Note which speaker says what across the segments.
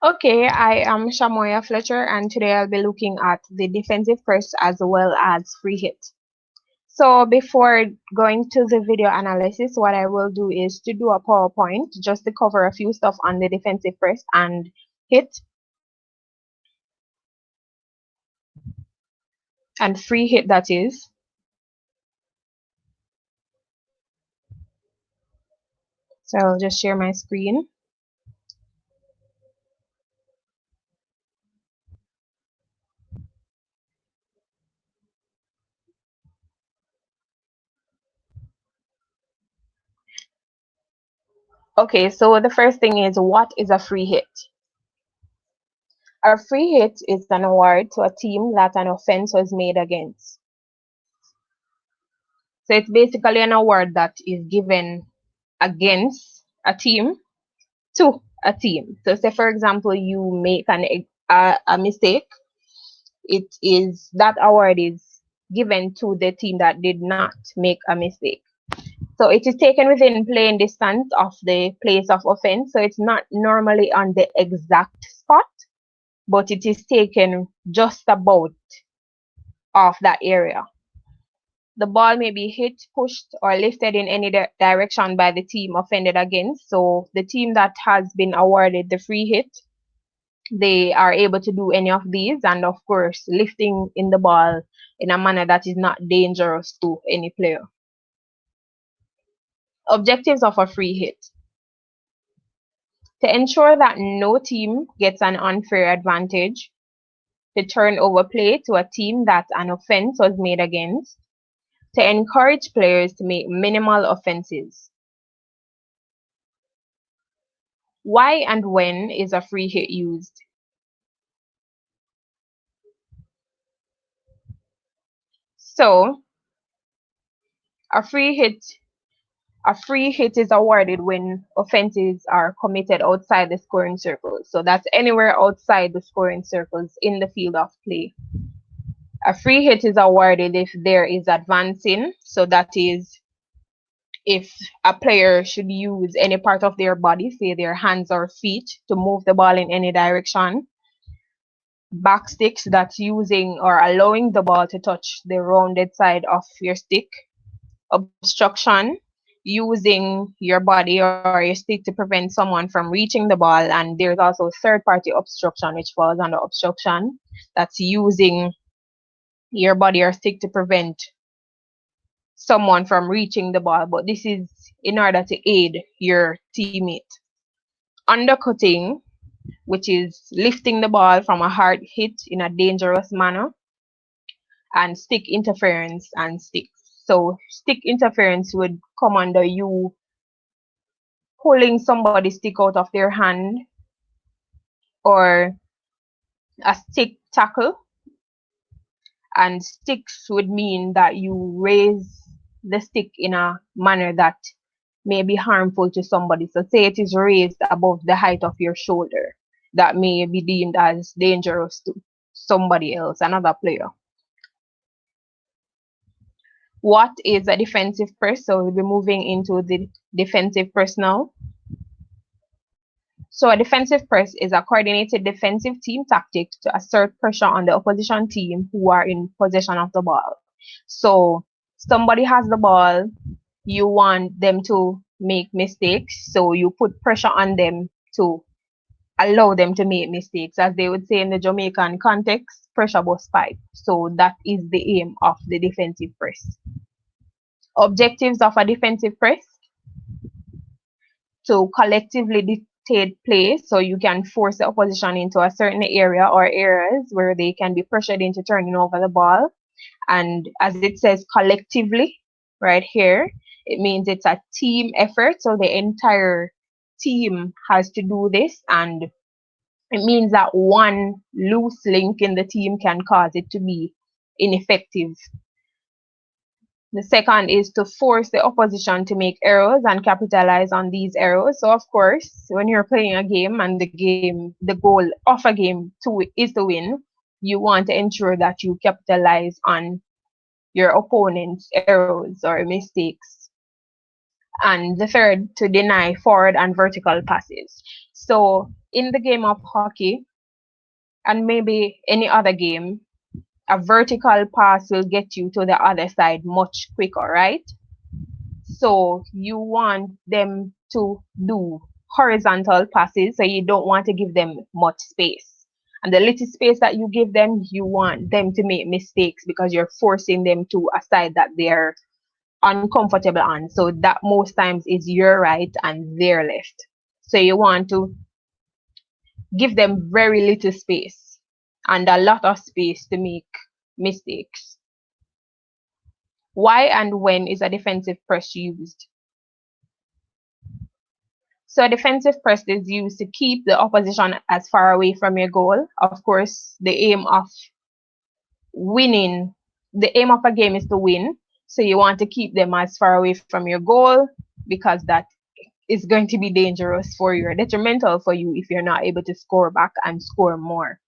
Speaker 1: Okay, I am Shamoya Fletcher, and today I'll be looking at the defensive press as well as free hit. So before going to the video analysis, what I will do is to do a PowerPoint just to cover a few stuff on the defensive press and hit and free hit, that is. So I'll just share my screen. Okay, so the first thing is, what is a free hit? A free hit is an award to a team that an offense was made against. So it's basically an award that is given against a team to a team. So say for example you make a mistake, it is that award is given to the team that did not make a mistake. So it is taken within playing distance of the place of offense. So it's not normally on the exact spot, but it is taken just about off that area. The ball may be hit, pushed, or lifted in any direction by the team offended against. So the team that has been awarded the free hit, they are able to do any of these, and of course lifting in the ball in a manner that is not dangerous to any player. Objectives of a free hit: to ensure that no team gets an unfair advantage, to turn over play to a team that an offense was made against, to encourage players to make minimal offenses. Why and when is a free hit used? So a free hit a free hit is awarded when offenses are committed outside the scoring circle. So that's anywhere outside the scoring circles in the field of play. A free hit is awarded if there is advancing. So that is if a player should use any part of their body, say their hands or feet, to move the ball in any direction. Backsticks, that's using or allowing the ball to touch the rounded side of your stick. Obstruction, using your body or your stick to prevent someone from reaching the ball. And there's also third party obstruction, which falls under obstruction. That's using your body or stick to prevent someone from reaching the ball, but this is in order to aid your teammate. Undercutting, which is lifting the ball from a hard hit in a dangerous manner. And stick interference and sticks. So stick interference would come under you pulling somebody's stick out of their hand, or a stick tackle. And sticks would mean that you raise the stick in a manner that may be harmful to somebody. So say it is raised above the height of your shoulder, that may be deemed as dangerous to somebody else, another player. What is a defensive press? So we'll be moving into the defensive press now. So a defensive press is a coordinated defensive team tactic to assert pressure on the opposition team who are in possession of the ball. So somebody has the ball, you want them to make mistakes, so you put pressure on them to allow them to make mistakes. As they would say in the Jamaican context, pressure bust pipe. So that is the aim of the defensive press. Objectives of a defensive press: to collectively dictate play, so you can force the opposition into a certain area or areas where they can be pressured into turning over the ball. And as it says collectively right here, it means it's a team effort, so the entire team has to do this, and it means that one loose link in the team can cause it to be ineffective. The second is to force the opposition to make errors and capitalize on these errors. So of course, when you're playing a game and the goal of a game is to win, you want to ensure that you capitalize on your opponent's errors or mistakes. and the third to deny forward and vertical passes. So in the game of hockey and maybe any other game, a vertical pass will get you to the other side much quicker, right? So you want them to do horizontal passes, so you don't want to give them much space. And the little space that you give them, you want them to make mistakes because you're forcing them to a side that they're uncomfortable on. So that most times is your right and their left. So you want to give them very little space and a lot of space to make mistakes. Why and when is a defensive press used? So a defensive press is used to keep the opposition as far away from your goal. Of course, winning, the aim of a game is to win. So you want to keep them as far away from your goal because that is going to be dangerous for you or detrimental for you if you're not able to score back and score more.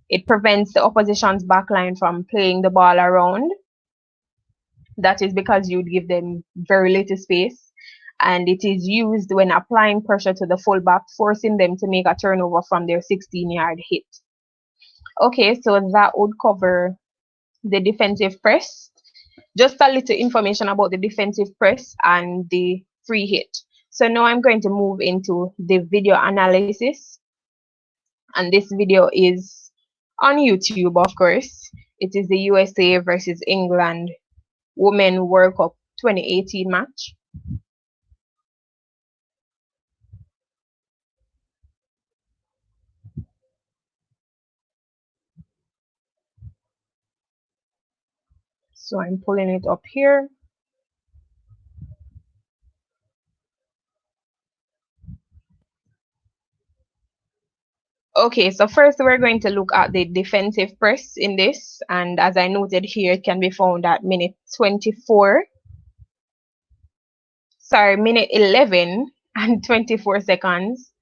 Speaker 1: It prevents the opposition's backline from playing the ball around. That is because you'd give them very little space. And it is used when applying pressure to the fullback, forcing them to make a turnover from their 16-yard hit. Okay, so that would cover the defensive press. Just a little information about the defensive press and the free hit. So now I'm going to move into the video analysis. And this video is on YouTube, of course. It is the USA versus England Women World Cup 2018 match. So I'm pulling it up here. Okay, so first we're going to look at the defensive press in this, and as I noted here, it can be found at minute 11 and 24 seconds.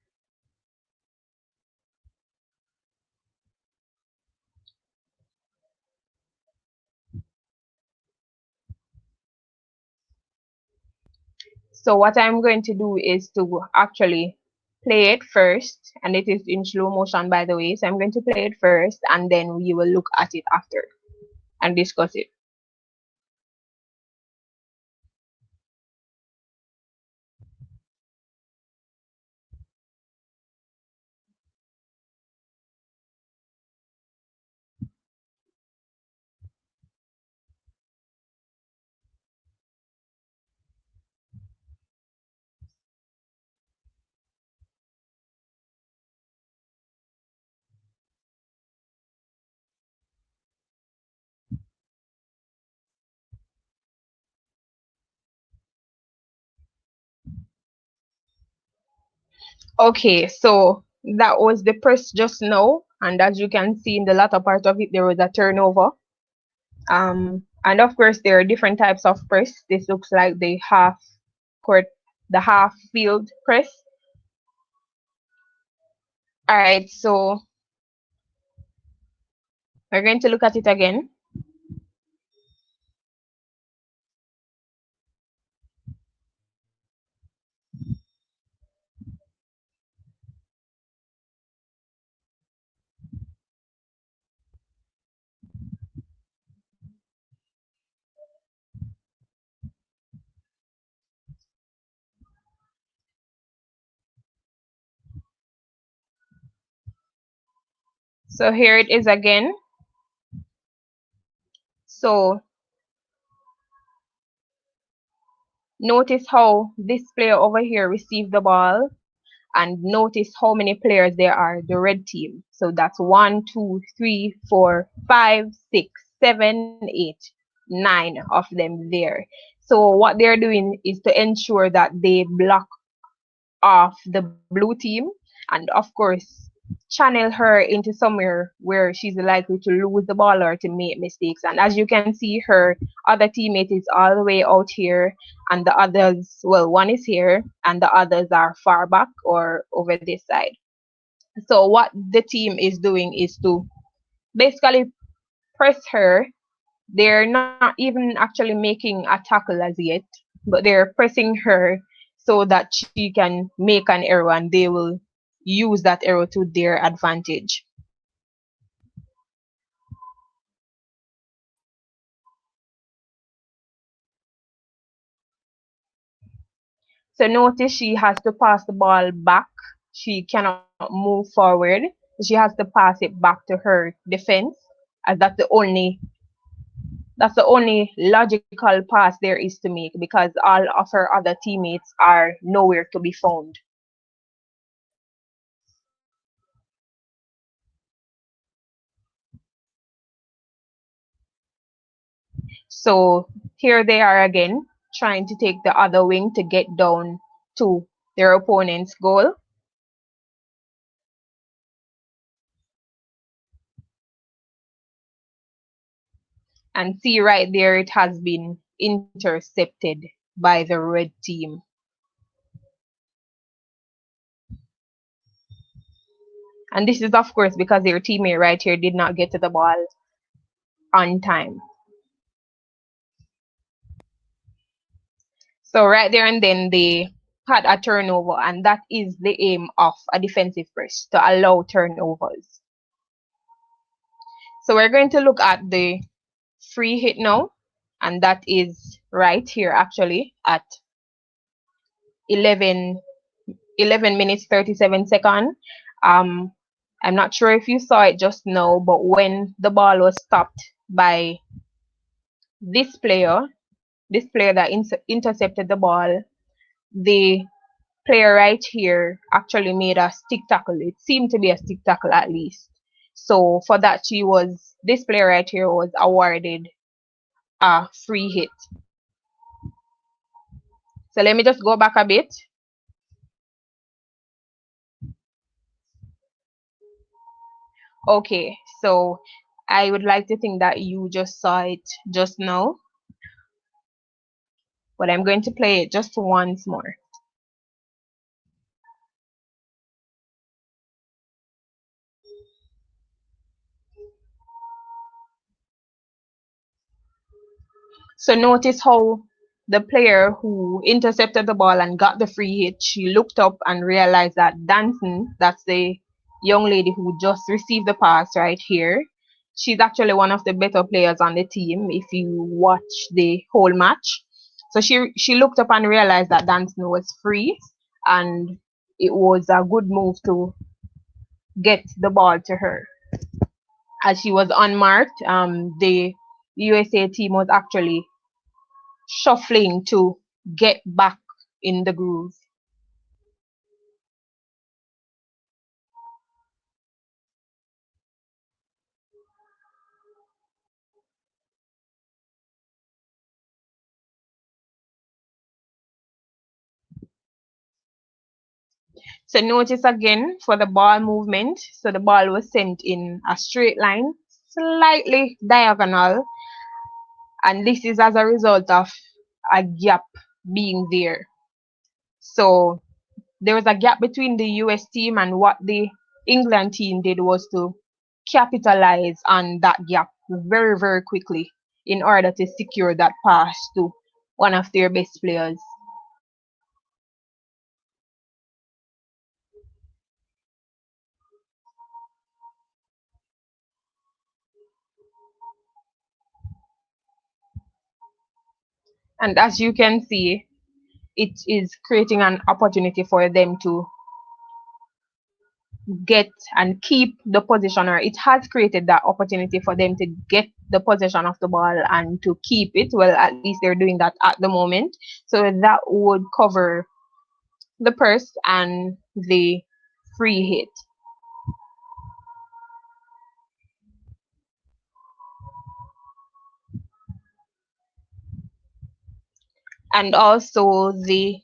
Speaker 1: So what I'm going to do is to actually play it first, and it is in slow motion, by the way. So I'm going to play it first, and then we will look at it after and discuss it. Okay, so that was the press just now, and as you can see in the latter part of it, there was a turnover. And of course, there are different types of press. This looks like court, the half field press. All right, so we're going to look at it again. So here it is again. So notice how this player over here received the ball, and notice how many players there are, the red team. So that's 1, 2, 3, 4, 5, 6, 7, 8, 9 of them there. So what they're doing is to ensure that they block off the blue team, and of course channel her into somewhere where she's likely to lose the ball or to make mistakes. And as you can see, her other teammate is all the way out here, and the others, well, one is here and the others are far back or over this side. So what the team is doing is to basically press her. They're not even actually making a tackle as yet. but they're pressing her so that she can make an arrow and they will use that arrow to their advantage. So notice she has to pass the ball back. She cannot move forward. She has to pass it back to her defense, as that's the only logical pass there is to make, because all of her other teammates are nowhere to be found. So here they are again, trying to take the other wing to get down to their opponent's goal. And see right there, it has been intercepted by the red team. And this is, of course, because their teammate right here did not get to the ball on time. So right there and then they had a turnover, and that is the aim of a defensive press, to allow turnovers. So we're going to look at the free hit now, and that is right here actually at 11, 11 minutes 37 seconds. Um, I'm not sure if you saw it just now, but when the ball was stopped by this player, that intercepted the ball, the player right here actually made a stick tackle. It seemed to be a stick tackle at least. So for that, this player right here was awarded a free hit. So let me just go back a bit. Okay, so I would like to think that you just saw it just now, but I'm going to play it just once more. So notice how the player who intercepted the ball and got the free hit, she looked up and realized that Danson, that's the young lady who just received the pass right here, she's actually one of the better players on the team if you watch the whole match. So she looked up and realized that Danson was free, and it was a good move to get the ball to her. As she was unmarked, the USA team was actually shuffling to get back in the groove. So notice again for the ball movement. So the ball was sent in a straight line, slightly diagonal, and this is as a result of a gap being there. So there was a gap between the US team, and what the England team did was to capitalize on that gap very, very quickly in order to secure that pass to one of their best players. And as you can see, it is creating an opportunity for them to get and keep the position, or it has created that opportunity for them to get the possession of the ball and to keep it. Well, at least they're doing that at the moment. So that would cover the purse and the free hit. And also the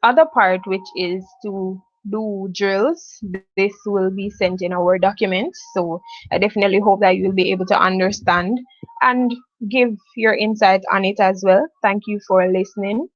Speaker 1: other part, which is to do drills. This will be sent in our document. So I definitely hope that you'll be able to understand and give your insight on it as well. Thank you for listening.